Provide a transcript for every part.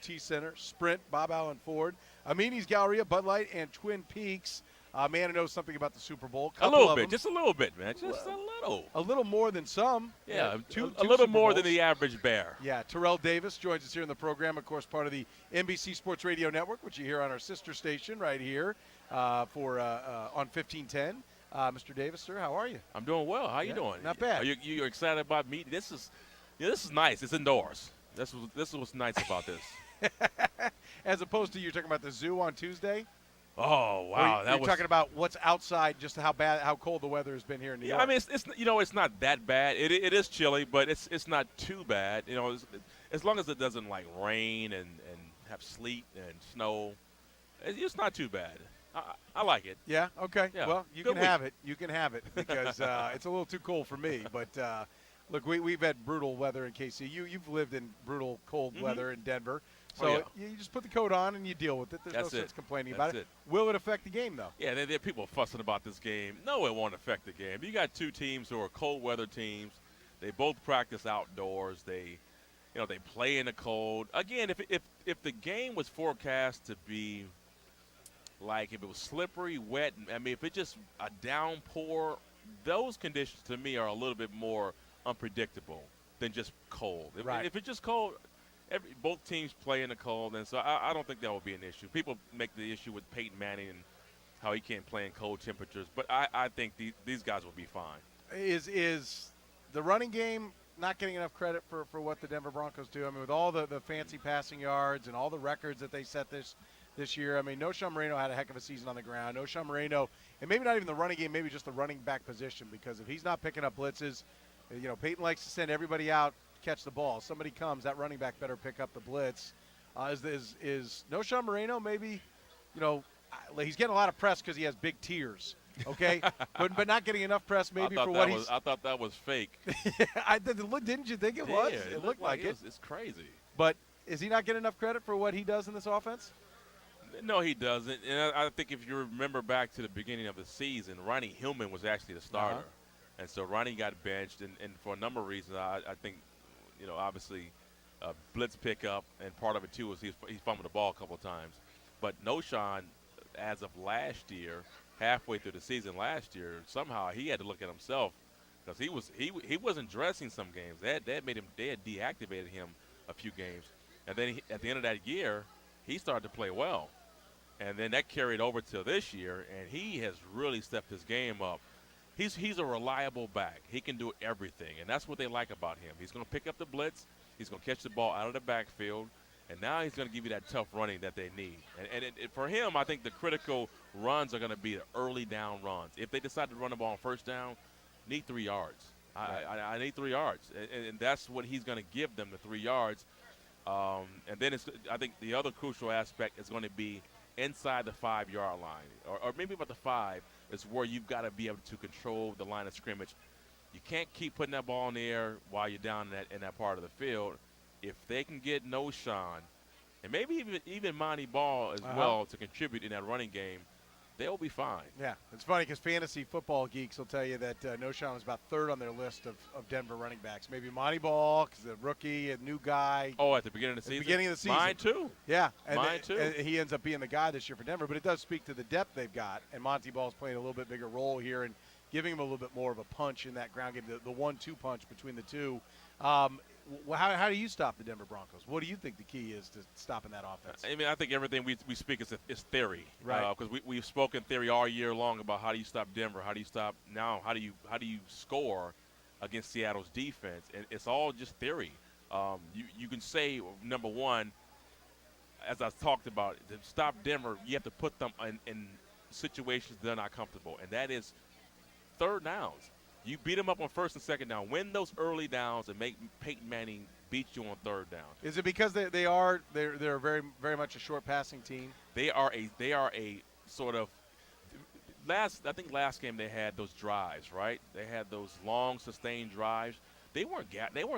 Tea Center, Sprint, Bob Allen Ford, Amini's Galleria, Bud Light, and Twin Peaks. Man who knows something about the Super Bowl. A Couple little of bit, them. just a little bit, man, just a little. A little more than some. Yeah, two a little Super more than Bowls. the average bear. Yeah, Terrell Davis joins us here in the program, of course, part of the NBC Sports Radio Network, which you hear on our sister station right here on 1510. Mr. Davis, sir, how are you? I'm doing well. How you doing? Not bad. Are you excited about me? This is nice. It's indoors. This is what's nice about this. As opposed to you're talking about the zoo on Tuesday. Oh wow, you're talking about what's outside, just how cold the weather has been here in New York. I mean it's not that bad. It is chilly, but it's not too bad. As long as it doesn't like rain and have sleet and snow, it's not too bad. I like it. Yeah. Okay. Yeah. Well, you can have it. You can have it because it's a little too cold for me. But look, we've had brutal weather in KC. You've lived in brutal cold weather in Denver. So you just put the coat on and you deal with it. There's no sense complaining about it. Will it affect the game, though? Yeah, there are people fussing about this game. No, it won't affect the game. You got two teams who are cold weather teams. They both practice outdoors. They play in the cold. Again, if the game was forecast to be like if it was slippery, wet, I mean, if it's just a downpour, those conditions to me are a little bit more unpredictable than just cold. If it's just cold, both teams play in the cold, and so I don't think that will be an issue. People make the issue with Peyton Manning and how he can't play in cold temperatures, but I think these guys will be fine. Is the running game not getting enough credit for what the Denver Broncos do? I mean, with all the fancy passing yards and all the records that they set this year, I mean, Noshawn Moreno had a heck of a season on the ground. Noshawn Moreno, and maybe not even the running game, maybe just the running back position, because if he's not picking up blitzes, Peyton likes to send everybody out, catch the ball. Somebody comes, that running back better pick up the blitz. Is Noshawn Moreno maybe, he's getting a lot of press because he has big tears, okay, but not getting enough press maybe for what he's. I thought that was fake. Didn't you think it was? Yeah, it looked like it. It's crazy. But is he not getting enough credit for what he does in this offense? No, he doesn't. And I think if you remember back to the beginning of the season, Ronnie Hillman was actually the starter. And so Ronnie got benched, and for a number of reasons, I think, obviously blitz pickup, and part of it, too, was he fumbled the ball a couple of times. But Noshawn, as of last year, halfway through the season last year, somehow he had to look at himself because he wasn't dressing some games. They had deactivated him a few games. And then at the end of that year, he started to play well. And then that carried over to this year, and he has really stepped his game up. He's a reliable back. He can do everything, and that's what they like about him. He's going to pick up the blitz. He's going to catch the ball out of the backfield, and now he's going to give you that tough running that they need. And for him, I think the critical runs are going to be the early down runs. If they decide to run the ball on first down, need 3 yards. I need 3 yards, and that's what he's going to give them, the 3 yards. And then I think the other crucial aspect is going to be inside the 5-yard line, or maybe about the 5 is where you've got to be able to control the line of scrimmage. You can't keep putting that ball in the air while you're down in that part of the field. If they can get Noshawn, and maybe even Monty Ball as well to contribute in that running game, they'll be fine. Yeah, it's funny because fantasy football geeks will tell you that Noshawn is about 3rd on their list of Denver running backs. Maybe Monty Ball because the rookie, a new guy. Oh, at the beginning of the season? Mine too. Yeah. Mine too. And he ends up being the guy this year for Denver. But it does speak to the depth they've got. And Monty Ball's playing a little bit bigger role here and giving him a little bit more of a punch in that ground game, the 1-2 punch between the two. How do you stop the Denver Broncos? What do you think the key is to stopping that offense? I mean, I think everything we speak is theory, right? Because we've spoken theory all year long about how do you stop Denver, how do you score against Seattle's defense, and it's all just theory. You can say number one, as I talked about, to stop Denver, you have to put them in situations they're not comfortable, and that is 3rd downs. You beat them up on 1st and 2nd down. Win those early downs and make Peyton Manning beat you on 3rd down. Is it because they're very very much a short passing team? They are a sort of last game they had those drives, right? They had those long sustained drives. They weren't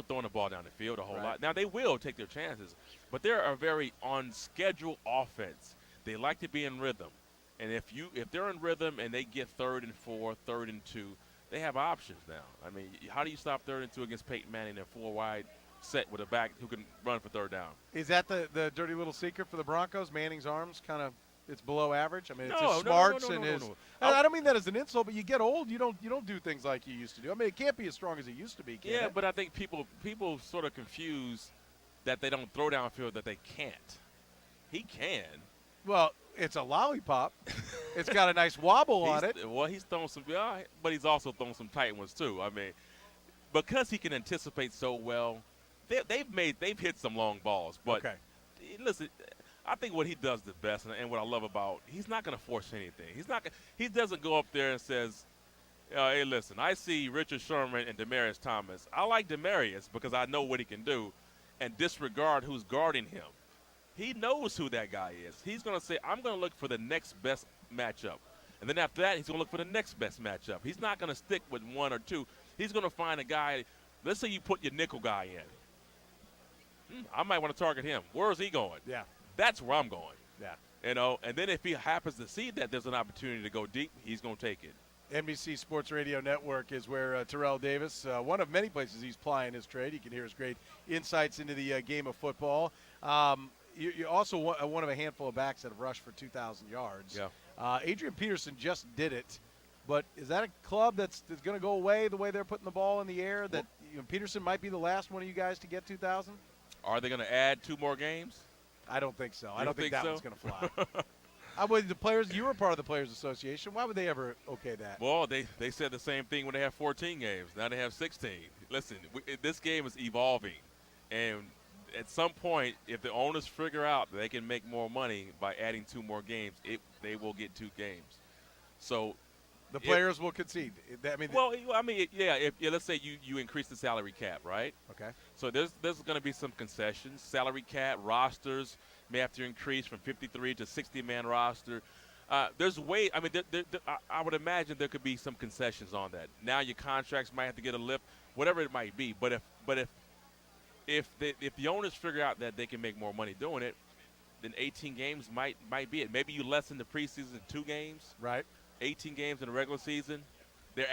throwing the ball down the field a whole lot. Now they will take their chances, but they're a very on schedule offense. They like to be in rhythm, and if they're in rhythm and they get 3rd and 4, 3rd and 2. They have options now. I mean, how do you stop 3rd and 2 against Peyton Manning and 4 wide set with a back who can run for third down. Is that the dirty little secret for the Broncos? Manning's arms kind of it's below average. I mean, it's No, his no, no, smarts no, no, and no, his. no. I don't mean that as an insult, but you get old, you don't do things like you used to do. I mean, it can't be as strong as it used to be. Can Yeah, it? but I think people sort of confuse that they don't throw downfield that they can't. He can. Well, it's a lollipop. It's got a nice wobble on it. Well, he's thrown some, but he's also thrown some tight ones too. I mean, because he can anticipate so well, they've hit some long balls. But Okay. Listen, I think what he does the best, and what I love about, he's not going to force anything. He doesn't go up there and says, "Hey, listen, I see Richard Sherman and Demaryius Thomas. I like Demaryius because I know what he can do, and disregard who's guarding him." He knows who that guy is. He's going to say, I'm going to look for the next best matchup. And then after that, he's going to look for the next best matchup. He's not going to stick with one or two. He's going to find a guy. Let's say you put your nickel guy in. I might want to target him. Where is he going? Yeah. That's where I'm going. Yeah. And then if he happens to see that there's an opportunity to go deep, he's going to take it. NBC Sports Radio Network is where Terrell Davis, one of many places he's plying his trade. You can hear his great insights into the game of football. You're also one of a handful of backs that have rushed for 2,000 yards. Yeah. Adrian Peterson just did it, but is that a club that's going to go away the way they're putting the ball in the air? That Peterson might be the last one of you guys to get 2,000? Are they going to add 2 more games? I don't think so. I You don't think that so? one's going to fly. The players, you were part of the Players Association. Why would they ever okay that? Well, they said the same thing when they have 14 games. Now they have 16. Listen, this game is evolving, and at some point, if the owners figure out that they can make more money by adding 2 more games, they will get 2 games. So The players will concede. Let's say you increase the salary cap, right? Okay. So there's going to be some concessions. Salary cap, rosters may have to increase from 53 to 60-man roster. I would imagine there could be some concessions on that. Now your contracts might have to get a lift, whatever it might be. But if the owners figure out that they can make more money doing it, then 18 games might be it. Maybe you lessen the preseason to 2 games. Right. 18 games in the regular season. They're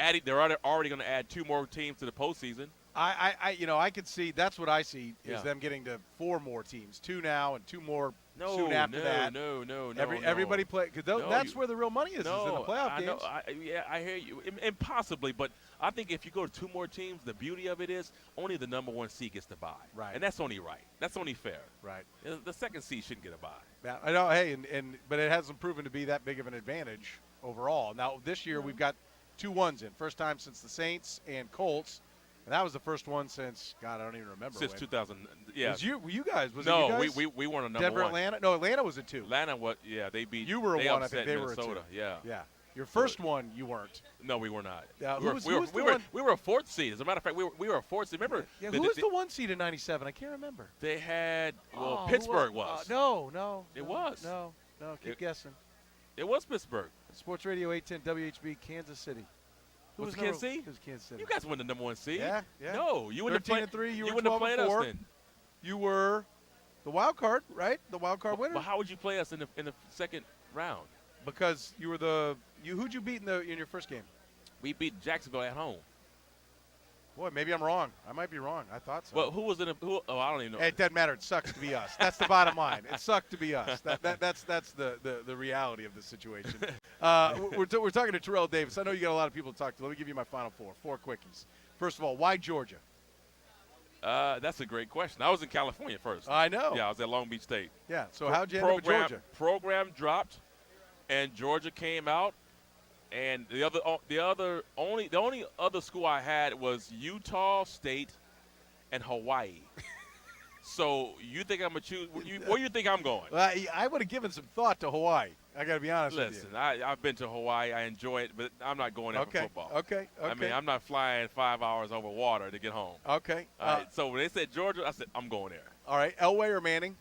already going to add 2 more teams to the postseason. I could see that's what I see is Yeah. them getting to 4 more teams, 2 now and 2 more soon after that. No. Everybody play because that's where the real money is in the playoff I games. know, I hear you. Impossibly, but I think if you go to 2 more teams, the beauty of it is only the number 1 seed gets to bye. Right. And that's only right. That's only fair. Right. The second seed shouldn't get a bye. Yeah, I know. Hey, but it hasn't proven to be that big of an advantage overall. Now this year we've got 2 1s in, first time since the Saints and Colts. And that was the first one since, God, I don't even remember. Since when. 2000, yeah. Were you guys? Was no, it you guys? we weren't a number Denver, 1. Atlanta? No, Atlanta was a 2. Atlanta, they beat. You were a they 1, I upset think. They were a 2. Minnesota. Yeah. Yeah. Your first one, you weren't. No, we were not. Who was the one? We were a 4th seed. As a matter of fact, we were a 4th seed. Remember? Yeah, who was the 1 seed in '97? I can't remember. They had Pittsburgh was. No. It was. No. Keep guessing. It was Pittsburgh. Sports Radio 810 WHB, Kansas City. Who Was it Kansas City? It was Kansas City. You guys won the number 1 seed. Yeah. No, you wouldn't have 13-3. You were wouldn't have played 12-4. us then. You were the wild card, right? The wild card winner. But how would you play us in the second round? Because you were who'd you beat in your first game? We beat Jacksonville at home. Boy, maybe I'm wrong. I might be wrong. I thought so. Well, who was in who? Oh, I don't even know. It doesn't matter. It sucks to be us. That's the bottom line. It sucked to be us. That's the reality of the situation. We're talking to Terrell Davis. I know you got a lot of people to talk to. Let me give you my final 4 quickies. First of all, why Georgia? That's a great question. I was in California first. I know. Yeah, I was at Long Beach State. Yeah. So how'd you end up with Georgia? Program dropped, and Georgia came out. And the only other school I had was Utah State and Hawaii. So you think I'm gonna choose? Where you think I'm going? Well, I would have given some thought to Hawaii. I got to be honest with Listen, you. I've been to Hawaii. I enjoy it, but I'm not going there for football. Okay. I mean, I'm not flying 5 hours over water to get home. Okay. All right, so when they said Georgia, I said I'm going there. All right. Elway or Manning?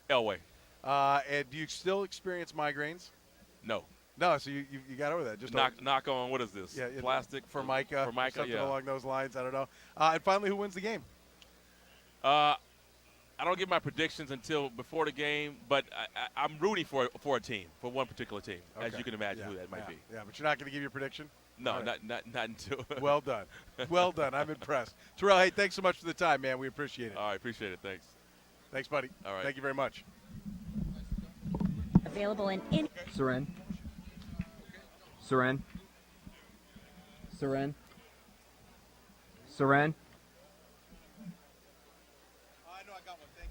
Elway. And do you still experience migraines? No. No, so you got over that. Just knock on, what is this? Yeah, Plastic? Formica, something yeah. along those lines. I don't know. And finally, who wins the game? I don't give my predictions until before the game, but I'm rooting for a team, for one particular team, as you can imagine who that might be. Yeah, but you're not going to give your prediction? No, All right. not until. Well done. Well done. I'm impressed. Terrell, hey, thanks so much for the time, man. We appreciate it. All right, appreciate it. Thanks. Thanks, buddy. All right. Thank you very much. Available in Seren. Seren. Seren. Seren.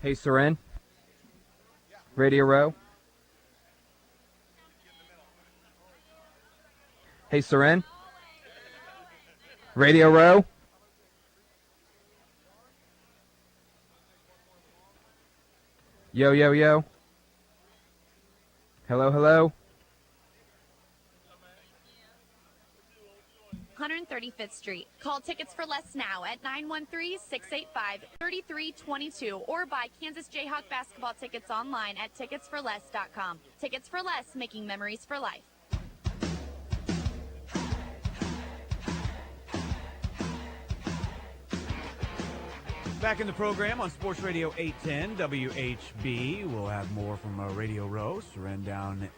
Hey, Seren. Radio Row. Hey, Seren. Radio Row. Yo, yo, yo. Hello, hello. 135th Street. Call Tickets for Less now at 913-685-3322 or buy Kansas Jayhawk basketball tickets online at ticketsforless.com. Tickets for Less, making memories for life. Back in the program on Sports Radio 810 WHB. We'll have more from Radio Row. Seren down,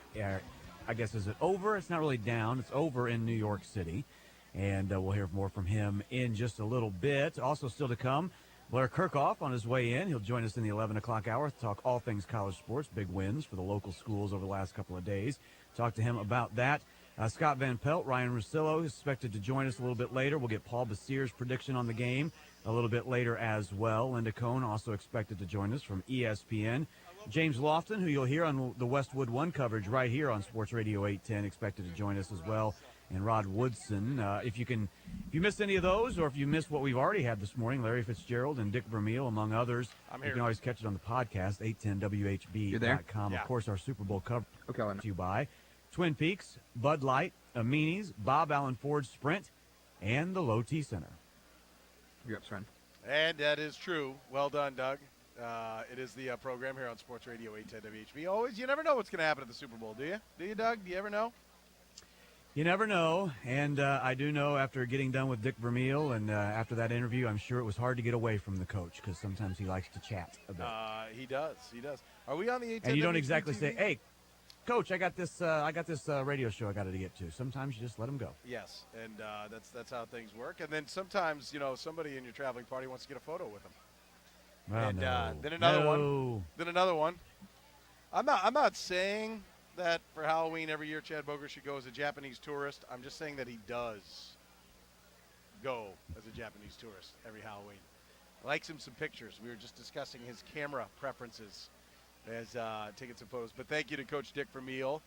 I guess, is it over? It's not really down. It's over in New York City. And we'll hear more from him in just a little bit. Also still to come, Blair Kirchhoff on his way in. He'll join us in the 11 o'clock hour to talk all things college sports, big wins for the local schools over the last couple of days. Talk to him about that. Scott Van Pelt, Ryan Russillo is expected to join us a little bit later. We'll get Paul Basir's prediction on the game a little bit later as well. Linda Cohn also expected to join us from ESPN. James Lofton, who you'll hear on the Westwood One coverage right here on Sports Radio 810, expected to join us as well. And Rod Woodson. If you missed any of those, or if you missed what we've already had this morning, Larry Fitzgerald and Dick Vermeil, among others, you can always catch it on the podcast, 810WHB.com. Yeah. Of course, our Super Bowl coverage Okay, brought to you by Twin Peaks, Bud Light, Amini's, Bob Allen Ford Sprint, and the Low T Center. You're up, Seren. And that is true. Well done, Doug. It is the program here on Sports Radio 810 WHB. Always, you never know what's going to happen at the Super Bowl, do you? Do you, Doug? Do you ever know? You never know, and I do know after getting done with Dick Vermeil and after that interview, I'm sure it was hard to get away from the coach because sometimes he likes to chat a bit. He does. Are we on the 810 And you don't WHB exactly TV? say, "Hey, Coach, I got this radio show I got to get to." Sometimes you just let them go. Yes, and that's how things work. And then sometimes, somebody in your traveling party wants to get a photo with them. Well, And no. then another one. No. Then another one. I'm not saying that for Halloween every year Chad Boger should go as a Japanese tourist. I'm just saying that he does go as a Japanese tourist every Halloween. I likes him some pictures. We were just discussing his camera preferences as taking some photos. But thank you to Coach Dick Vermeil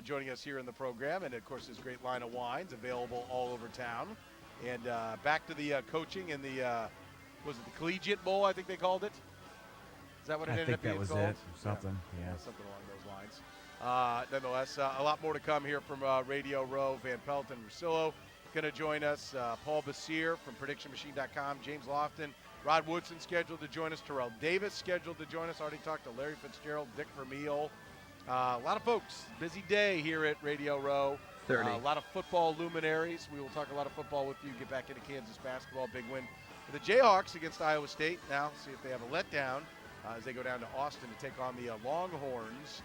joining us here in the program. And, of course, his great line of wines available all over town. And back to the coaching in the, was it the Collegiate Bowl, I think they called it? Is that what it I ended think up being that was called? it. Something, yeah. Something along those lines. Nonetheless, a lot more to come here from Radio Row. Van Pelt and Russillo going to join us. Paul Basir from PredictionMachine.com. James Lofton. Rod Woodson scheduled to join us. Terrell Davis scheduled to join us. Already talked to Larry Fitzgerald, Dick Vermeil. A lot of folks. Busy day here at Radio Row. 30. A lot of football luminaries. We will talk a lot of football with you. Get back into Kansas basketball. Big win for the Jayhawks against Iowa State. Now see if they have a letdown as they go down to Austin to take on the Longhorns.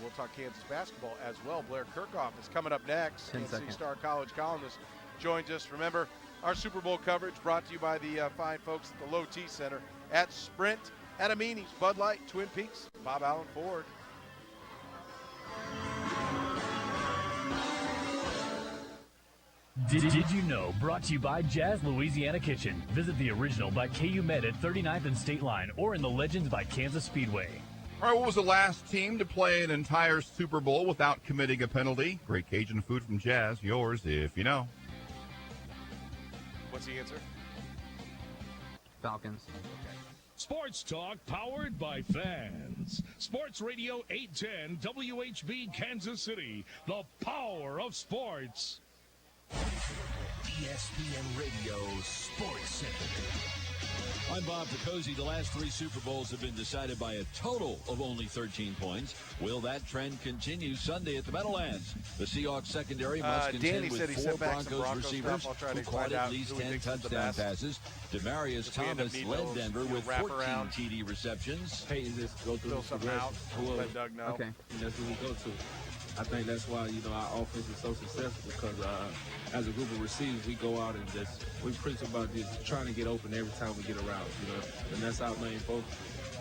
We'll talk Kansas basketball as well. Blair Kirchhoff is coming up next. 10 Kansas City seconds. Star college columnist joins us. Remember, our Super Bowl coverage brought to you by the fine folks at the Low T Center at Sprint, at Amini's, Bud Light, Twin Peaks, Bob Allen Ford. Did you know? Brought to you by Jazz Louisiana Kitchen. Visit the original by KU Med at 39th and State Line or in the Legends by Kansas Speedway. All right, what was the last team to play an entire Super Bowl without committing a penalty? Great Cajun food from Jazz. Yours, if you know. What's the answer? Falcons. Sports Talk powered by fans. Sports Radio 810 WHB Kansas City. The power of sports. ESPN Radio Sports Center. I'm Bob Picozzi. The last three Super Bowls have been decided by a total of only 13 points. Will that trend continue Sunday at the Meadowlands? The Seahawks secondary must Danny contend said with he four sent back some Broncos Broncos receivers stuff. I'll try to who caught find at out least who he 10 thinks is the touchdown best. passes. Demarius If we end up Thomas needing led those, Denver you know, with wrap 14 around. TD receptions. Hey, is this go Fill to something out. Who Let Doug know. Okay. That's who we go to. I think that's why, our offense is so successful because as a group of receivers, we go out and we preach about just trying to get open every time we get around, and that's our main focus.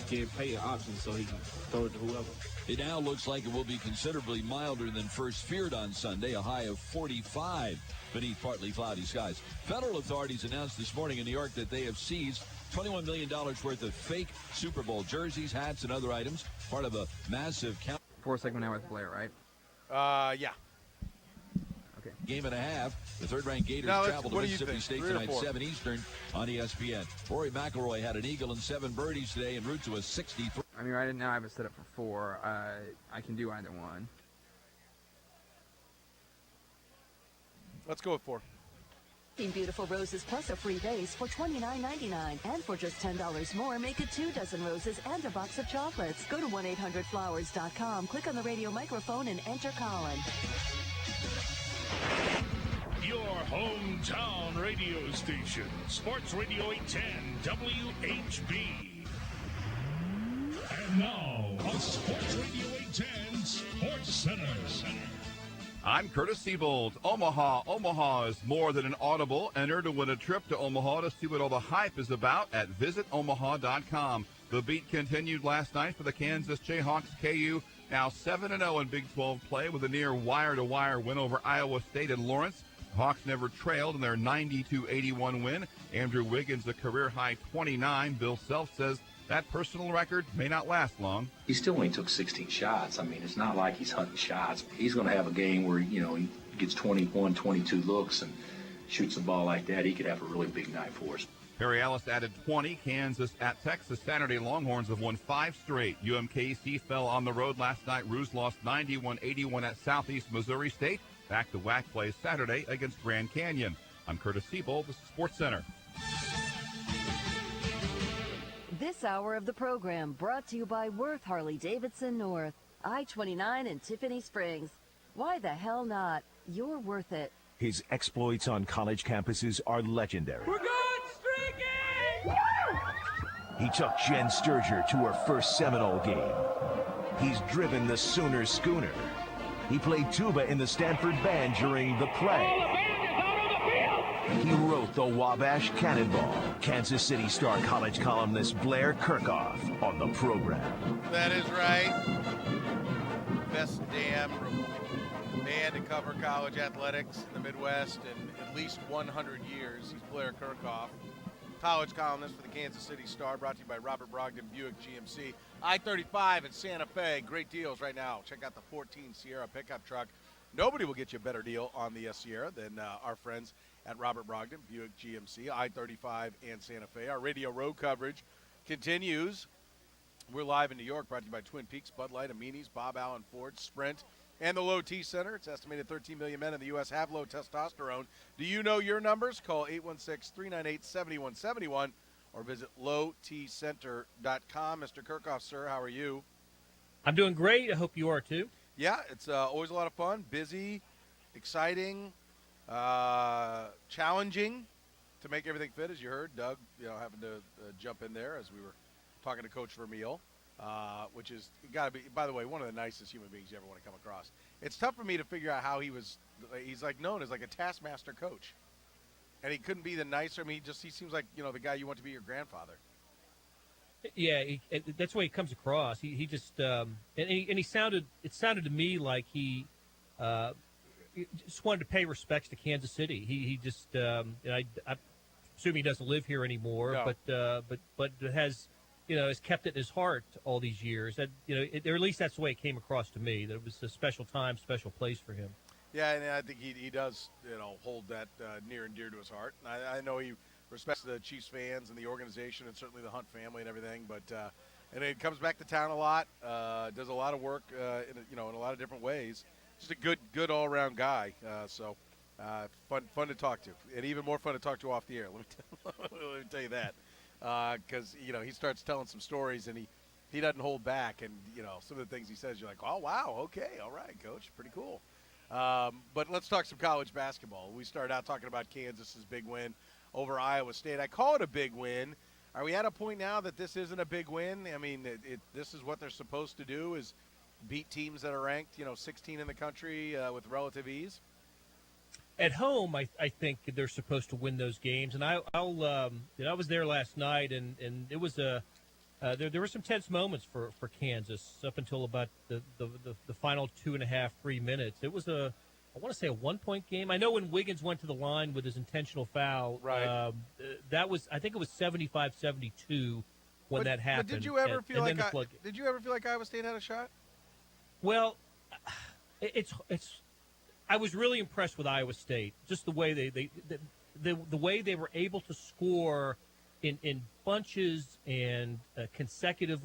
Give Pay options so he can throw it to whoever. It now looks like it will be considerably milder than first feared on Sunday, a high of 45 beneath partly cloudy skies. Federal authorities announced this morning in New York that they have seized $21 million worth of fake Super Bowl jerseys, hats, and other items, part of a massive count. 4 segment now with Blair, right? Yeah. Okay. Game and a half. The third-ranked Gators Now, travel to what do you Mississippi think? State 3 or tonight, 4? 7 Eastern on ESPN. Rory McIlroy had an eagle and 7 birdies today en route to a 63. I mean, right now I have it set up for 4. I can do either one. Let's go with 4. Beautiful roses plus a free vase for $29.99. And for just $10 more, make it 2 dozen roses and a box of chocolates. Go to 1-800-Flowers.com, click on the radio microphone, and enter Colin. Your hometown radio station, Sports Radio 810 WHB. And now, on Sports Radio 810 Sports Center. I'm Curtis Siebold. Omaha is more than an audible. Enter to win a trip to Omaha to see what all the hype is about at visitomaha.com. The beat continued last night for the Kansas Jayhawks. KU now 7-0 in Big 12 play with a near wire-to-wire win over Iowa State and Lawrence. Hawks never trailed in their 92-81 win. Andrew Wiggins a career-high 29. Bill Self says that personal record may not last long. He still only took 16 shots. I mean, it's not like he's hunting shots. He's going to have a game where, he gets 21, 22 looks and shoots the ball like that. He could have a really big night for us. Perry Ellis added 20. Kansas at Texas Saturday. Longhorns have won 5 straight. UMKC fell on the road last night. Roos lost 91-81 at Southeast Missouri State. Back to WAC play Saturday against Grand Canyon. I'm Curtis Siebold. This is Sports Center. This hour of the program brought to you by Worth Harley-Davidson North, I-29 and Tiffany Springs. Why the hell not? You're worth it. His exploits on college campuses are legendary. We're going streaking! He took Jen Sturger to her first Seminole game. He's driven the Sooner Schooner. He played tuba in the Stanford Band during the play. He wrote the Wabash Cannonball. Kansas City Star college columnist Blair Kirchhoff on the program. That is right. Best damn man to cover college athletics in the Midwest in at least 100 years. He's Blair Kirchhoff, college columnist for the Kansas City Star, brought to you by Robert Brogdon Buick GMC. I-35 in Santa Fe, great deals right now. Check out the 14 Sierra pickup truck. Nobody will get you a better deal on the Sierra than our friends at Robert Brogdon Buick GMC, I-35 and Santa Fe. Our Radio Row coverage continues. We're live in New York, brought to you by Twin Peaks, Bud Light, Amini's, Bob Allen Ford, Sprint, and the Low T Center. It's estimated 13 million men in the U.S. have low testosterone. Do you know your numbers? Call 816-398-7171 or visit lowtcenter.com. Mr. Kirchhoff, sir, how are you? I'm doing great. I hope you are too. Yeah, it's always a lot of fun, busy, exciting, challenging to make everything fit, as you heard. Doug, having to jump in there as we were talking to Coach Vermeil, which is got to be, by the way, one of the nicest human beings you ever want to come across. It's tough for me to figure out how he's like known as like a taskmaster coach, and he couldn't be the nicer. I mean, he seems like the guy you want to be your grandfather. Yeah, that's the way he comes across. He just he sounded. It sounded to me like he just wanted to pay respects to Kansas City. He just I assume he doesn't live here anymore, No. but has has kept it in his heart all these years. That or at least that's the way it came across to me. That it was a special time, special place for him. Yeah, and I think he does hold that near and dear to his heart. I know he respects the Chiefs fans and the organization and certainly the Hunt family and everything, but and he comes back to town a lot, does a lot of work in a lot of different ways. Just a good all-around guy. So fun to talk to, and even more fun to talk to off the air. Let me tell you that, because he starts telling some stories and he doesn't hold back, and some of the things he says, you're like, oh wow, okay, all right, coach, pretty cool. But let's talk some college basketball. We started out talking about Kansas's big win over Iowa State. I call it a big win. Are we at a point now that this isn't a big win? I mean, this is what they're supposed to do, is beat teams that are ranked, 16 in the country with relative ease? At home, I think they're supposed to win those games, and I was there last night, and it was there were some tense moments for Kansas up until about the final 2.5, 3 minutes. It was I want to say a 1-point game. I know when Wiggins went to the line with his intentional foul, right? That was, I think it was 75-72 when that happened. But did you ever feel like Iowa State had a shot? Well, it's. I was really impressed with Iowa State, just the way the way they were able to score in bunches and consecutive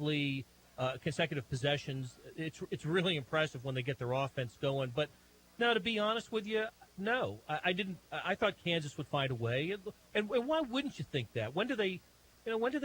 possessions. It's really impressive when they get their offense going. But now, to be honest with you, no, I didn't. I thought Kansas would find a way, and why wouldn't you think that? When do they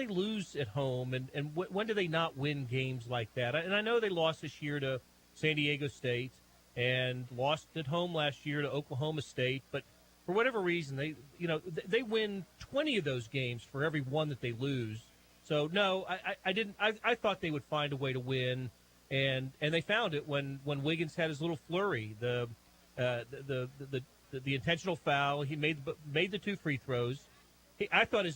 lose at home, and when do they not win games like that? And I know they lost this year to San Diego State and lost at home last year to Oklahoma State, but for whatever reason, they win 20 of those games for every one that they lose. So no, I didn't. I thought they would find a way to win, and they found it when Wiggins had his little flurry, the intentional foul. He made the 2 free throws. I thought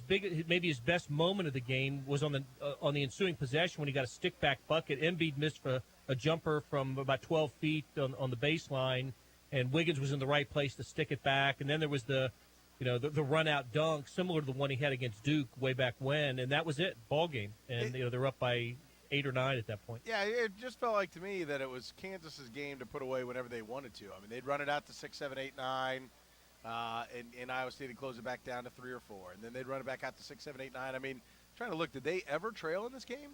maybe his best moment of the game was on the ensuing possession when he got a stick back bucket. Embiid missed for a jumper from about 12 feet on the baseline, and Wiggins was in the right place to stick it back. And then there was the run out dunk, similar to the one he had against Duke way back when, and that was it, ball game. And they're up by 8 or 9 at that point. Yeah, it just felt like to me that it was Kansas's game to put away whenever they wanted to. I mean, they'd run it out to 6, 7, 8, 9. And Iowa State would close it back down to 3 or 4, and then they'd run it back out to 6, 7, 8, 9. I mean, trying to look, did they ever trail in this game?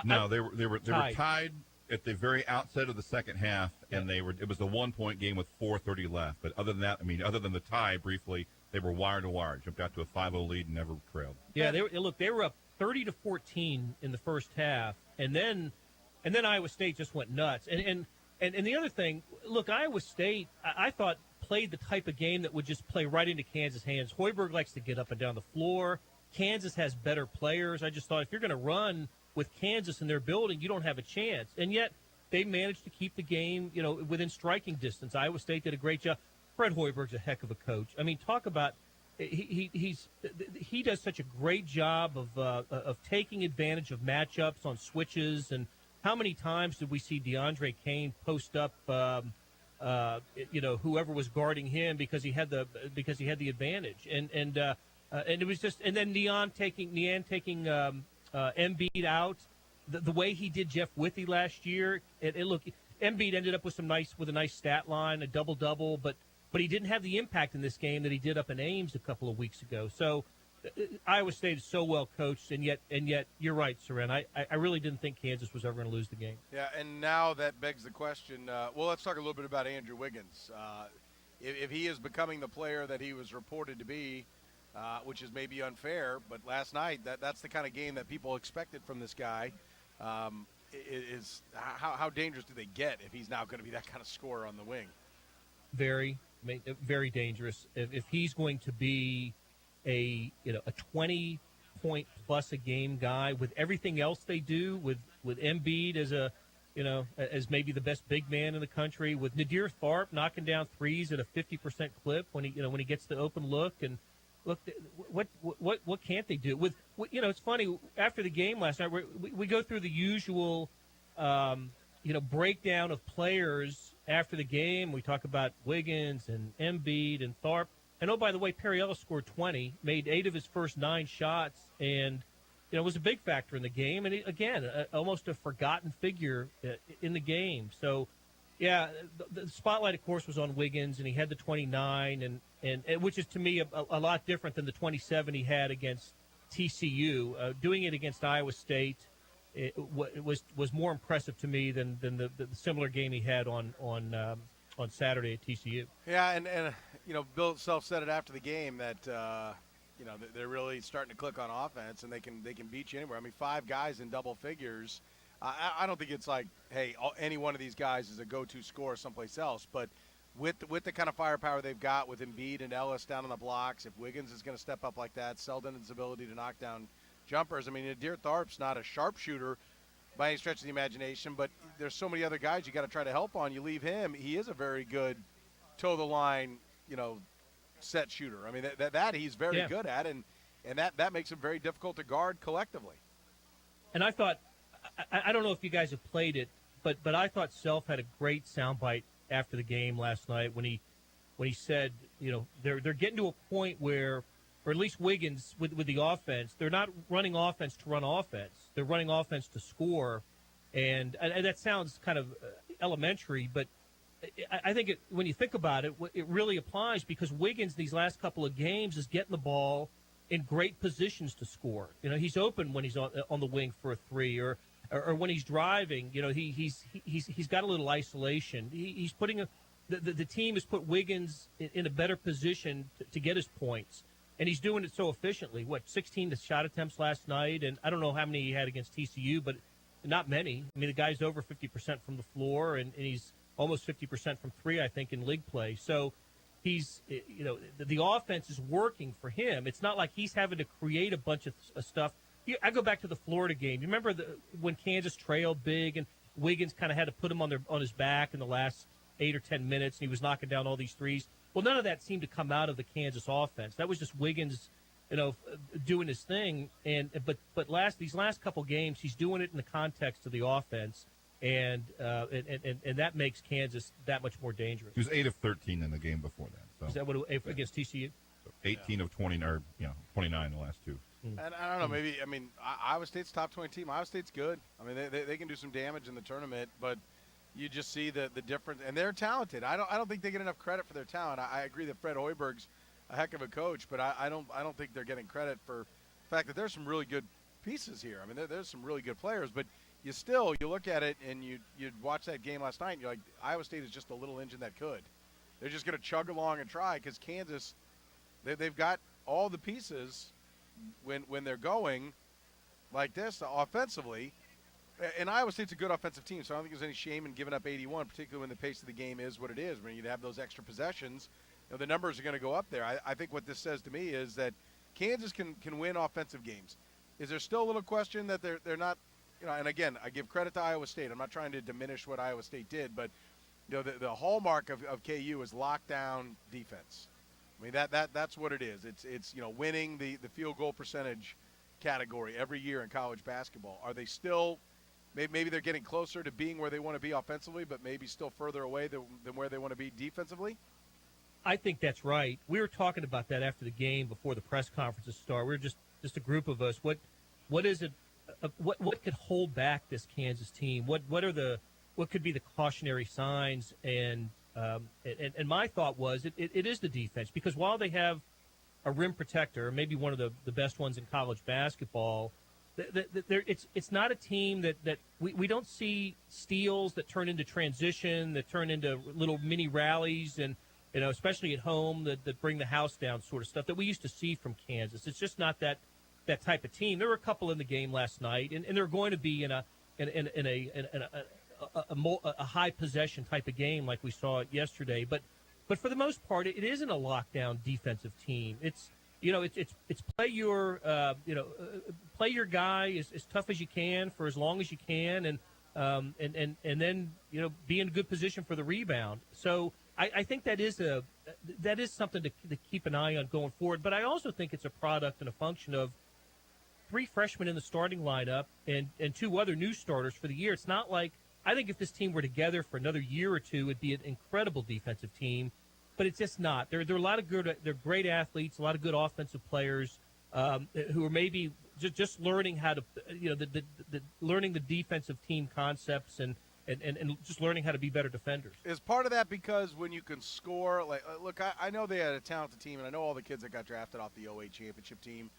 No, they were tied at the very outset of the second half, and it was a 1-point game with 4:30 left. But other than that, other than the tie briefly, they were wire to wire, jumped out to a 5-0 lead and never trailed. Yeah, they were up 30-14 in the first half, and then Iowa State just went nuts. And the other thing, look, Iowa State, I thought played the type of game that would just play right into Kansas' hands. Hoiberg likes to get up and down the floor. Kansas has better players. I just thought if you're going to run with Kansas in their building, you don't have a chance. And yet they managed to keep the game, within striking distance. Iowa State did a great job. Fred Hoiberg's a heck of a coach. I mean, talk about he does such a great job of taking advantage of matchups on switches. And how many times did we see DeAndre Kane post up whoever was guarding him because he had the advantage, and it was just, and then Nian taking Embiid out the way he did Jeff Withey last year. Look, Embiid ended up with a nice stat line, a double, but he didn't have the impact in this game that he did up in Ames a couple of weeks ago. So Iowa State is so well coached, and yet you're right, Seren. I really didn't think Kansas was ever going to lose the game. Yeah, and now that begs the question. Let's talk a little bit about Andrew Wiggins. If he is becoming the player that he was reported to be, which is maybe unfair, but last night that's the kind of game that people expected from this guy. Is how dangerous do they get if he's now going to be that kind of scorer on the wing? Very, very dangerous. If he's going to be a 20-point plus a game guy with everything else they do, with Embiid as maybe the best big man in the country, with Nadir Tharp knocking down threes at a 50% clip when he gets the open look. And look, what can't they do? It's funny, after the game last night, we go through the usual breakdown of players after the game. We talk about Wiggins and Embiid and Tharp. And, oh, by the way, Perry Ellis scored 20, made 8 of his first 9 shots, and, was a big factor in the game. And, almost a forgotten figure in the game. So, yeah, the spotlight, of course, was on Wiggins, and he had the 29, and which is, to me, a lot different than the 27 he had against TCU. Doing it against Iowa State was more impressive to me than the similar game he had on Saturday at TCU. Yeah, and Bill itself said it after the game that they're really starting to click on offense, and they can beat you anywhere. I mean, 5 guys in double figures. I don't think it's like, hey, any one of these guys is a go-to scorer someplace else, but with the kind of firepower they've got with Embiid and Ellis down on the blocks, if Wiggins is going to step up like that, Selden's ability to knock down jumpers. I mean, Nadir Tharp's not a sharpshooter, by any stretch of the imagination, but there's so many other guys you got to try to help on. You leave him, he is a very good toe the line, set shooter. I mean, that he's very good at, and that makes him very difficult to guard collectively. And I thought, I don't know if you guys have played it, but I thought Self had a great soundbite after the game last night when he said, they're getting to a point where, or at least Wiggins with the offense, they're not running offense to run offense. They're running offense to score, and that sounds kind of elementary, but I think when you think about it, it really applies because Wiggins these last couple of games is getting the ball in great positions to score. He's open when he's on the wing for a three, or when he's driving. He's got a little isolation. He's putting the team has put Wiggins in a better position to get his points, and he's doing it so efficiently. 16 shot attempts last night, and I don't know how many he had against TCU, but not many. I mean, the guy's over 50% from the floor, and he's almost 50% from three, I think, in league play. So he's, the offense is working for him. It's not like he's having to create a bunch of stuff. I go back to the Florida game. You remember when Kansas trailed big and Wiggins kind of had to put him on his back in the last 8 or 10 minutes, and he was knocking down all these threes? Well, none of that seemed to come out of the Kansas offense. That was just Wiggins, doing his thing. But these last couple games, he's doing it in the context of the offense. And that makes Kansas that much more dangerous. He was 8 of 13 in the game before that. So. Is that what against TCU? So 18 of 20, or 29 in the last two. And I don't know, maybe Iowa State's top 20 team. Iowa State's good. I mean, they can do some damage in the tournament, but you just see the difference, and they're talented. I don't think they get enough credit for their talent. I agree that Fred Hoiberg's a heck of a coach, but I don't think they're getting credit for the fact that there's some really good pieces here. I mean, there's some really good players, but you look at it and you watch that game last night and you're like, Iowa State is just a little engine that could. They're just going to chug along and try because Kansas, they've got all the pieces when they're going like this offensively. And Iowa State's a good offensive team, so I don't think there's any shame in giving up 81, particularly when the pace of the game is what it is. When you have those extra possessions, the numbers are going to go up there. I think what this says to me is that Kansas can win offensive games. Is there still a little question that they're not, and again, I give credit to Iowa State. I'm not trying to diminish what Iowa State did, but the hallmark of KU is lockdown defense. I mean, that's what it is. It's winning the field goal percentage category every year in college basketball. Are they still maybe they're getting closer to being where they want to be offensively, but maybe still further away than where they want to be defensively? I think that's right. We were talking about that after the game before the press conferences start. We were just a group of us. What is it? What could hold back this Kansas team? What could be the cautionary signs? And my thought was it is the defense, because while they have a rim protector, maybe one of the best ones in college basketball, it's not a team that we don't see steals that turn into transition, that turn into little mini rallies, and especially at home that bring the house down sort of stuff that we used to see from Kansas. It's just not that type of team. There were a couple in the game last night, and they're going to be in a high possession type of game like we saw yesterday. But for the most part, it isn't a lockdown defensive team. It's play your play your guy as tough as you can for as long as you can, and then be in a good position for the rebound. So I think that is something to keep an eye on going forward. But I also think it's a product and a function of 3 freshmen in the starting lineup and 2 other new starters for the year. It's not like, I think if this team were together for another year or two, it'd be an incredible defensive team, but it's just not. There are a lot of they're great athletes, a lot of good offensive players who are maybe just learning how to, learning the defensive team concepts and just learning how to be better defenders. Is part of that because when you can score, look, I know they had a talented team, and I know all the kids that got drafted off the 08 championship team,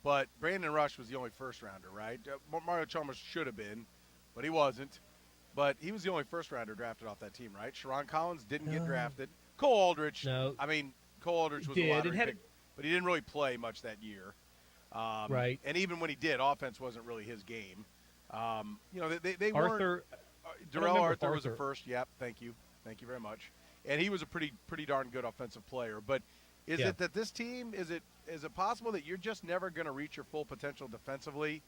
but Brandon Rush was the only first-rounder, right? Mario Chalmers should have been, but he wasn't. But he was the only first-rounder drafted off that team, right? Sharon Collins didn't get drafted. Cole Aldrich, no. I mean, Cole Aldrich was a lottery pick, but he didn't really play much that year. Right. And even when he did, offense wasn't really his game. They Arthur, weren't. Darrell Arthur was a first. Yep, thank you very much. And he was a pretty darn good offensive player. But is it that this team is it possible that you're just never going to reach your full potential defensively,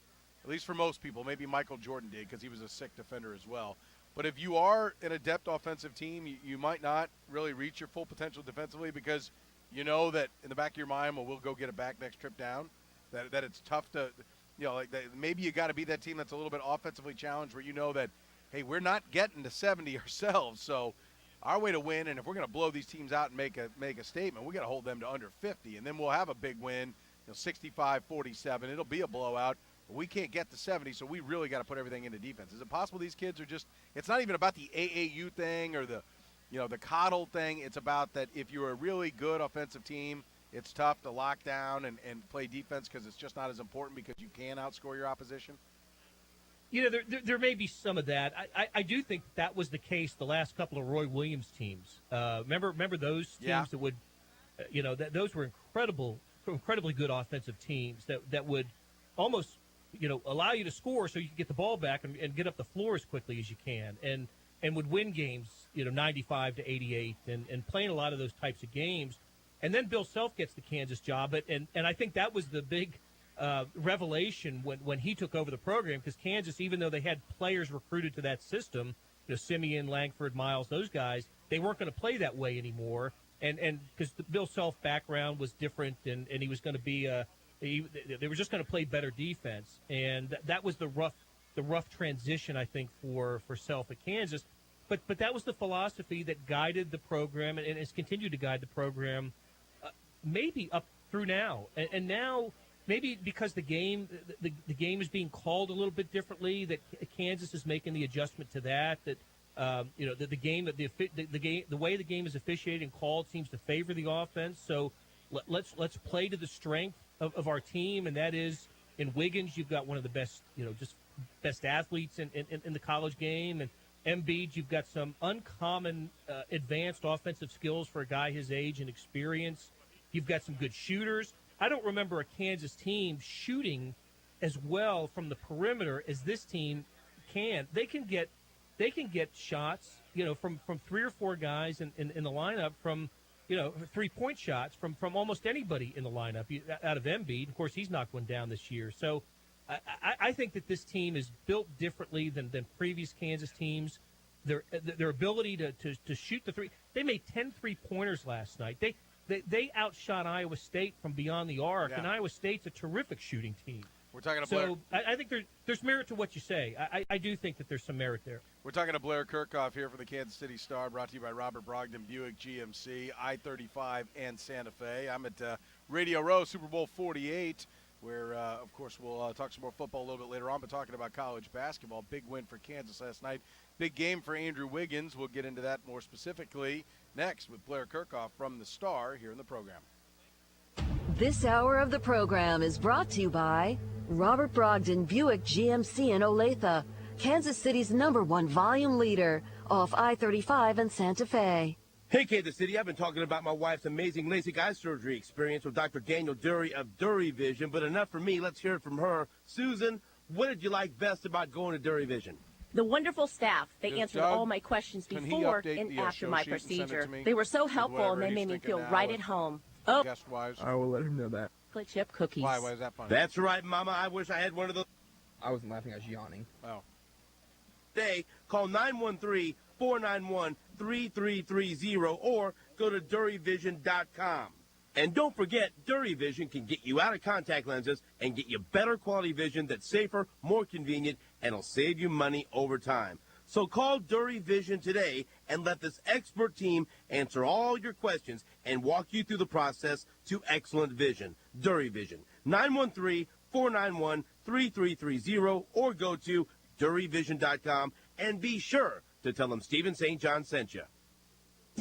at least for most people. Maybe Michael Jordan did because he was a sick defender as well. But if you are an adept offensive team, you might not really reach your full potential defensively because you know that in the back of your mind, well, we'll go get it back next trip down, that it's tough to, like maybe you got to be that team that's a little bit offensively challenged where you know that, hey, we're not getting to 70 ourselves, so our way to win, and if we're going to blow these teams out and make a statement, we got to hold them to under 50, and then we'll have a big win, 65-47. It'll be a blowout. But we can't get to 70, so we really got to put everything into defense. Is it possible these kids are just – it's not even about the AAU thing or the coddle thing. It's about that if you're a really good offensive team, it's tough to lock down and play defense because it's just not as important because you can outscore your opposition? There may be some of that. I do think that was the case the last couple of Roy Williams teams. Remember those teams that would – those were incredibly good offensive teams that would almost – allow you to score so you can get the ball back and get up the floor as quickly as you can, and would win games, 95-88, and playing a lot of those types of games. And then Bill Self gets the Kansas job, and I think that was the big revelation when he took over the program, because Kansas, even though they had players recruited to that system, Simeon, Langford, Miles, those guys, they weren't going to play that way anymore, and because the Bill Self background was different, and he was going to be they were just going to play better defense, and that was the rough transition, I think, for Self at Kansas. But that was the philosophy that guided the program and has continued to guide the program maybe up through now. And now maybe because the game is being called a little bit differently, that Kansas is making the adjustment to that. That the way the game is officiated and called seems to favor the offense. So let's play to the strength of our team, and that is in Wiggins. You've got one of the best, just best athletes in the college game, and Embiid, you've got some uncommon advanced offensive skills for a guy his age and experience. You've got some good shooters. I don't remember a Kansas team shooting as well from the perimeter as this team can. They can get shots, from 3 or 4 guys in the lineup, from 3-point shots from almost anybody in the lineup out of Embiid. Of course, he's knocked one down this year. So I think that this team is built differently than previous Kansas teams. Their ability to shoot the three. They made 10 3-pointers last night. They outshot Iowa State from beyond the arc, and Iowa State's a terrific shooting team. We're talking to so I think there's merit to what you say. I do think that there's some merit there. We're talking to Blair Kirchhoff here for the Kansas City Star, brought to you by Robert Brogdon Buick GMC, I-35, and Santa Fe. I'm at Radio Row, Super Bowl 48, where, of course, we'll talk some more football a little bit later on, but talking about college basketball. Big win for Kansas last night. Big game for Andrew Wiggins. We'll get into that more specifically next with Blair Kirchhoff from the Star here in the program. This hour of the program is brought to you by Robert Brogdon Buick GMC in Olathe, Kansas City's #1 volume leader, off I-35 and Santa Fe. Hey, Kansas City, I've been talking about my wife's amazing LASIK eye surgery experience with Dr. Daniel Dury of Dury Vision, but enough for me. Let's hear it from her. Susan, what did you like best about going to Dury Vision? The wonderful staff. They Does answered Doug- all my questions can he before update and the, after show my sheet and send it to procedure. me? They were so With helpful, and whatever they he's made me thinking feel now right and at home. Oh, Guest-wise. I will let him know that. chocolate chip cookies. Why is that funny? That's right, Mama. I wish I had one of those. I wasn't laughing, I was yawning. Oh. Today, call 913-491-3330 or go to DuryVision.com. And don't forget, Dury Vision can get you out of contact lenses and get you better quality vision that's safer, more convenient, and will save you money over time. So call Dury Vision today and let this expert team answer all your questions and walk you through the process to excellent vision. Dury Vision, 913-491-3330 or go to DuryVision.com and be sure to tell them Stephen St. John sent you.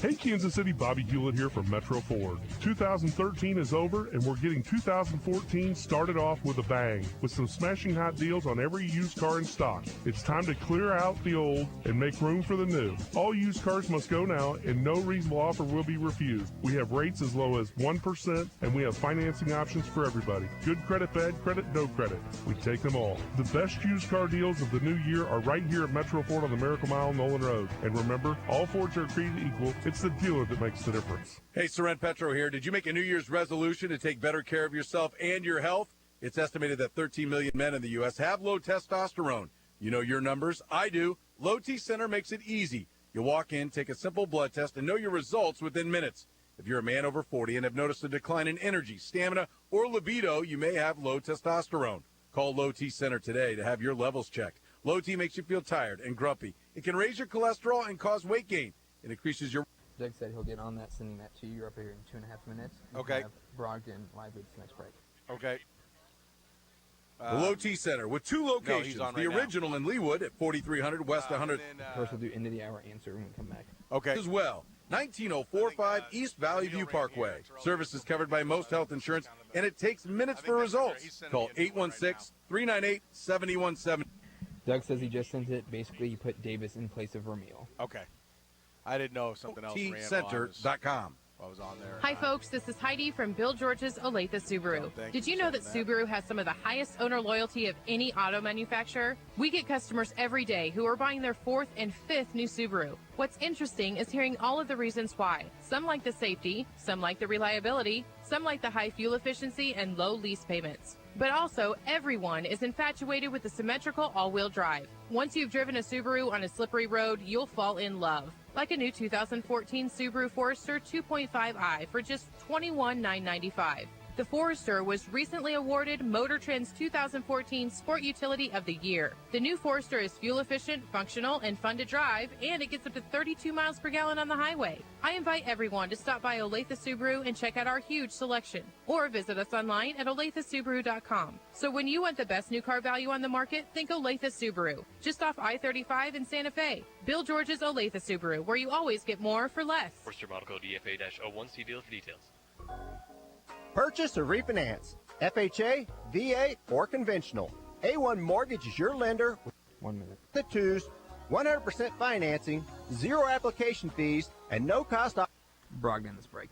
Hey Kansas City, Bobby Hewlett here from Metro Ford. 2013 is over and we're getting 2014 started off with a bang with some smashing hot deals on every used car in stock. It's time to clear out the old and make room for the new. All used cars must go now and no reasonable offer will be refused. We have rates as low as 1% and we have financing options for everybody. Good credit, bad credit, no credit. We take them all. The best used car deals of the new year are right here at Metro Ford on the Miracle Mile, Nolan Road. And remember, all Fords are created equal. It's the dealer that makes the difference. Hey, Soren Petro here. Did you make a New Year's resolution to take better care of yourself and your health? It's estimated that 13 million men in the U.S. have low testosterone. You know your numbers. I do. Low T Center makes it easy. You walk in, take a simple blood test, and know your results within minutes. If you're a man over 40 and have noticed a decline in energy, stamina, or libido, you may have low testosterone. Call Low T Center today to have your levels checked. Low T makes you feel tired and grumpy. It can raise your cholesterol and cause weight gain. It increases your... Doug said he'll get on that, sending that to you. You're up here in 2.5 minutes. Okay. Have Brogdon live with the next break. Okay. The Low T Center with two locations. on The right original in Leawood at 4300 West 100. First, we'll do end of the hour answer when we come back. Okay. As well. 19045 East Valley View Parkway. Service is covered by most health insurance, and it takes minutes for results. Call 816-398-7017. Doug says he just sent it. Basically, you put Davis in place of Vermeil. Okay. I didn't know if something else ran Center.com. while I was on there. Hi, folks. This is Heidi from Bill George's Olathe Subaru. thank Did you you for know that saying Subaru has some of the highest owner loyalty of any auto manufacturer? We get customers every day who are buying their fourth and fifth new Subaru. What's interesting is hearing all of the reasons why. Some like the safety, some like the reliability, some like the high fuel efficiency and low lease payments. But also, everyone is infatuated with the symmetrical all-wheel drive. Once you've driven a Subaru on a slippery road, you'll fall in love. Like a new 2014 Subaru Forester 2.5i for just $21,995. The Forester was recently awarded Motor Trend's 2014 Sport Utility of the Year. The new Forester is fuel efficient, functional, and fun to drive, and it gets up to 32 miles per gallon on the highway. I invite everyone to stop by Olathe Subaru and check out our huge selection, or visit us online at OlatheSubaru.com. So when you want the best new car value on the market, think Olathe Subaru, just off I-35 in Santa Fe. Bill George's Olathe Subaru, where you always get more for less. Forster model code EFA-01. See dealer for details. Purchase or refinance, FHA, VA, or conventional. A1 Mortgage is your lender with 1 minute. The twos, 100% financing, 0 application fees, and no cost. Brogdon this break.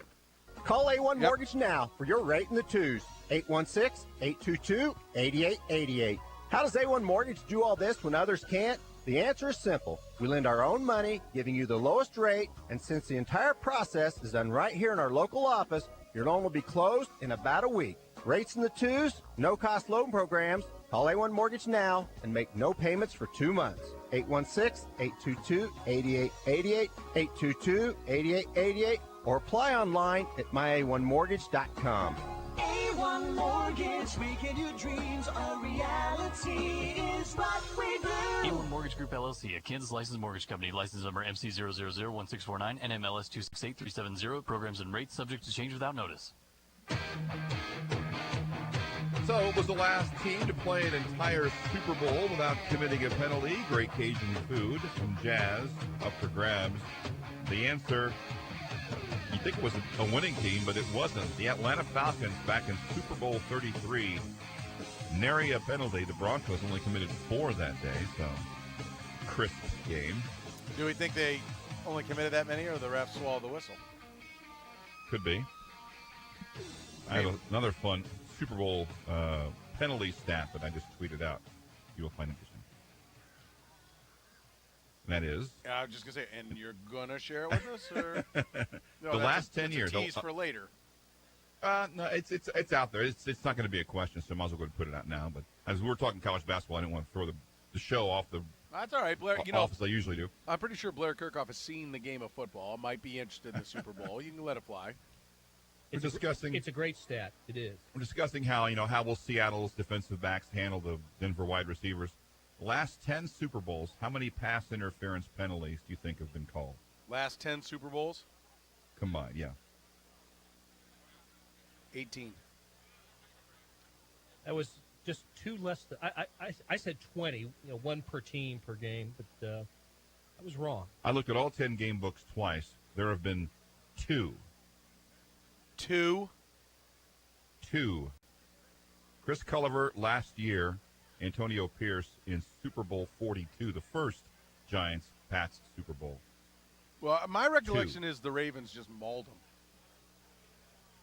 Call A1 Mortgage now for your rate in the twos. 816-822-8888. How does A1 Mortgage do all this when others can't? The answer is simple. We lend our own money, giving you the lowest rate, and since the entire process is done right here in our local office, your loan will be closed in about a week. Rates in the twos, no-cost loan programs. Call A1 Mortgage now and make no payments for 2 months. 816-822-8888, 822-8888, or apply online at mya1mortgage.com. A1 Mortgage, making your dreams a reality is what we do. A1 Mortgage Group LLC, a Kansas licensed mortgage company, license number MC0001649, NMLS 268370. Programs and rates subject to change without notice. So it was the last team to play an entire Super Bowl without committing a penalty. Great Cajun food from Jazz up for grabs. The answer, you think it was a winning team, but it wasn't. The Atlanta Falcons back in Super Bowl 33. Nary a penalty. The Broncos only committed 4 that day, so crisp game. Do we think they only committed that many, or the refs swallowed the whistle? Could be. I have another fun Super Bowl penalty stat that I just tweeted out. You will find interesting. And that is. I was just gonna say, and you're gonna share it with us, or no, the last 10 years. Tease for later. No, it's out there. It's not going to be a question, so I might as well go and put it out now. But as we're talking college basketball, I didn't want to throw the show off the. That's all right, Blair. Off as I usually do. I'm pretty sure Blair Kirkhoff has seen the game of football. Might be interested in the Super Bowl. You can let it fly. It's a great stat. It is. We're discussing how will Seattle's defensive backs handle the Denver wide receivers. The last 10 Super Bowls, how many pass interference penalties do you think have been called? Last 10 Super Bowls? Combined, yeah. 18. That was just 2 less. I said 20. One per team per game, but I was wrong. I looked at all 10 game books twice. There have been 2. 2? 2. Chris Culliver last year, Antonio Pierce in Super Bowl 42, the first Giants-Pats Super Bowl. Well, my recollection is the Ravens just mauled them.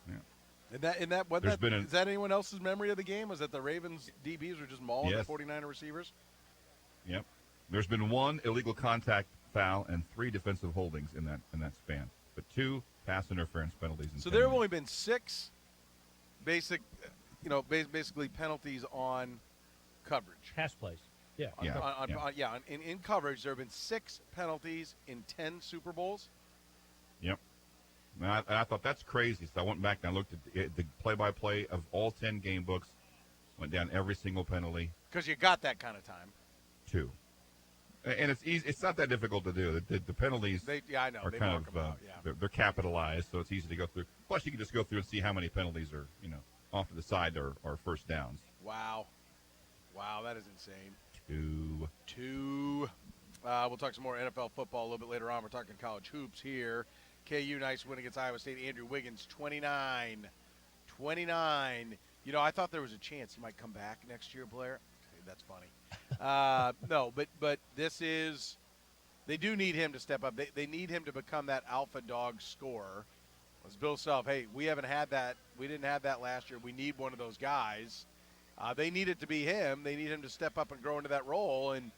Yeah. Is that anyone else's memory of the game? Was that the Ravens DBs were just mauling the 49er receivers? Yep. There's been 1 illegal contact foul and 3 defensive holdings in that span, but 2 pass interference penalties. So there have only been 6 basic basically penalties on coverage. Pass plays. Yeah. In coverage, there have been 6 penalties in 10 Super Bowls. Yep. And I thought that's crazy. So I went back and I looked at the play-by-play of all 10 game books, went down every single penalty. Because you got that kind of time. 2. And it's easy. It's not that difficult to do. The penalties I know. are They kind mark of them out, they're capitalized, so it's easy to go through. Plus, you can just go through and see how many penalties are off to the side or first downs. Wow, that is insane. 2. We'll talk some more NFL football a little bit later on. We're talking college hoops here. KU nice win against Iowa State. Andrew Wiggins 29. I thought there was a chance he might come back next year, Blair. That's funny. No, but this is – they do need him to step up. They need him to become that alpha dog scorer. As Bill Self, hey, we haven't had that. We didn't have that last year. We need one of those guys. They need it to be him. They need him to step up and grow into that role, and,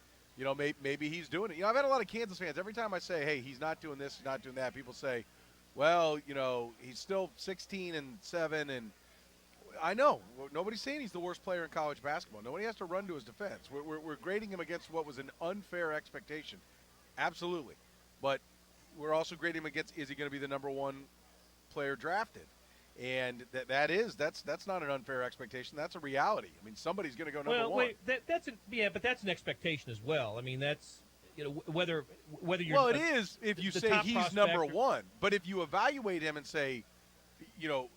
maybe he's doing it. I've had a lot of Kansas fans. Every time I say, hey, he's not doing this, he's not doing that, people say, well, he's still 16-7, and I know. Nobody's saying he's the worst player in college basketball. Nobody has to run to his defense. We're grading him against what was an unfair expectation. Absolutely. But we're also grading him against, is he going to be the number 1 player drafted? And that's not an unfair expectation. That's a reality. I mean, somebody's going to go number 1. Wait, but that's an expectation as well. I mean, that's whether you're well, it is if you say he's number 1. But if you evaluate him and say,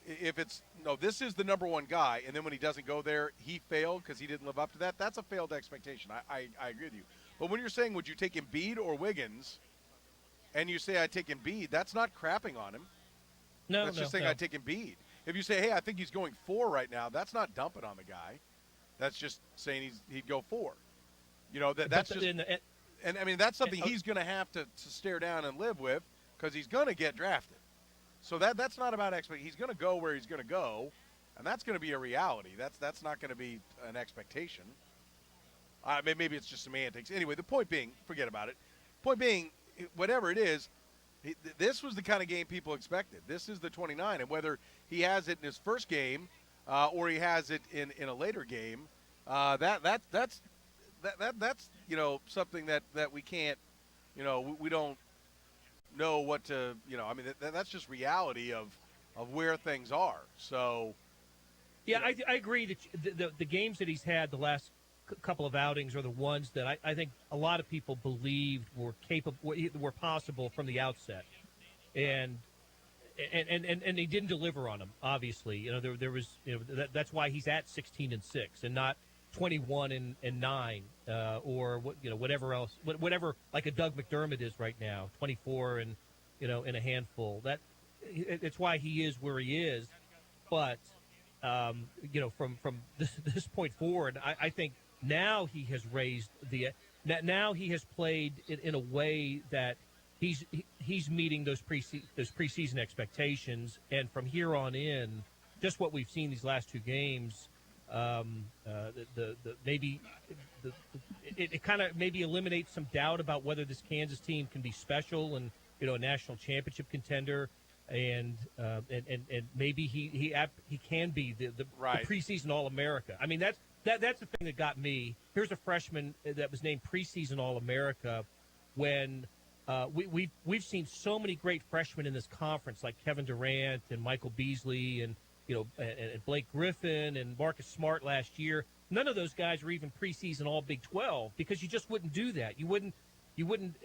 if it's this is the number 1 guy, and then when he doesn't go there, he failed because he didn't live up to that. That's a failed expectation. I agree with you. But when you're saying would you take Embiid or Wiggins, and you say I take Embiid, that's not crapping on him. That's just saying I take Embiid. If you say, hey, I think he's going 4 right now, that's not dumping on the guy. That's just saying he'd go 4. That's just. And I mean that's something he's going to have to stare down and live with because he's going to get drafted. So that's not about expectation. He's going to go where he's going to go, and that's going to be a reality. That's not going to be an expectation. Maybe it's just semantics. Anyway, the point being, forget about it. Point being, whatever it is, this was the kind of game people expected. This is the 29, and whether he has it in his first game or he has it in a later game, that's something that we can't, we don't know what to, I mean, that's just reality of where things are. So, yeah, I agree that the games that he's had the last couple of outings are the ones that I think a lot of people believed were possible from the outset, and he didn't deliver on them. Obviously, there was that's why he's at 16-6 and not 21-9 or whatever else, whatever like a Doug McDermott is right now, 24 and in a handful. It's why he is where he is. But from this point forward, I think now he has raised now he has played in a way that he's meeting those preseason expectations, and from here on in, just what we've seen these last 2 games. It kind of maybe eliminates some doubt about whether this Kansas team can be special and a national championship contender, and maybe he can be the preseason All-America. I mean that's the thing that got me. Here's a freshman that was named preseason All-America when we've seen so many great freshmen in this conference like Kevin Durant and Michael Beasley and Blake Griffin and Marcus Smart last year. None of those guys were even preseason All Big 12 because you just wouldn't do that. You wouldn't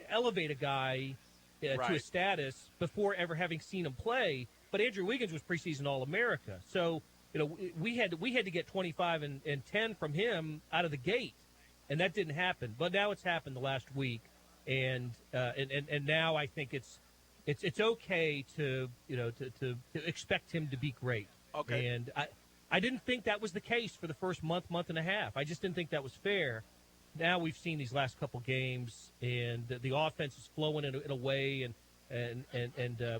elevate a guy to a status before ever having seen him play. But Andrew Wiggins was preseason All America, so we had to get 25 and 10 from him out of the gate, and that didn't happen. But now it's happened the last week, and now I think it's okay to expect him to be great. Okay. And I didn't think that was the case for the first month and a half. I just didn't think that was fair. Now we've seen these last couple games, and the offense is flowing in a way, and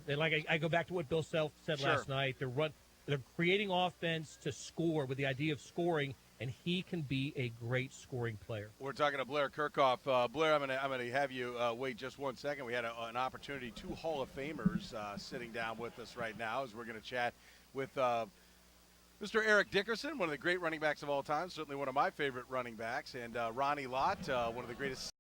like I go back to what Bill Self said last night. They're creating offense to score with the idea of scoring, and he can be a great scoring player. We're talking to Blair Kirchhoff. Blair, I'm gonna have you wait just 1 second. We had an opportunity, 2 Hall of Famers sitting down with us right now as we're going to chat with Mr. Eric Dickerson, one of the great running backs of all time, certainly one of my favorite running backs, and Ronnie Lott, one of the greatest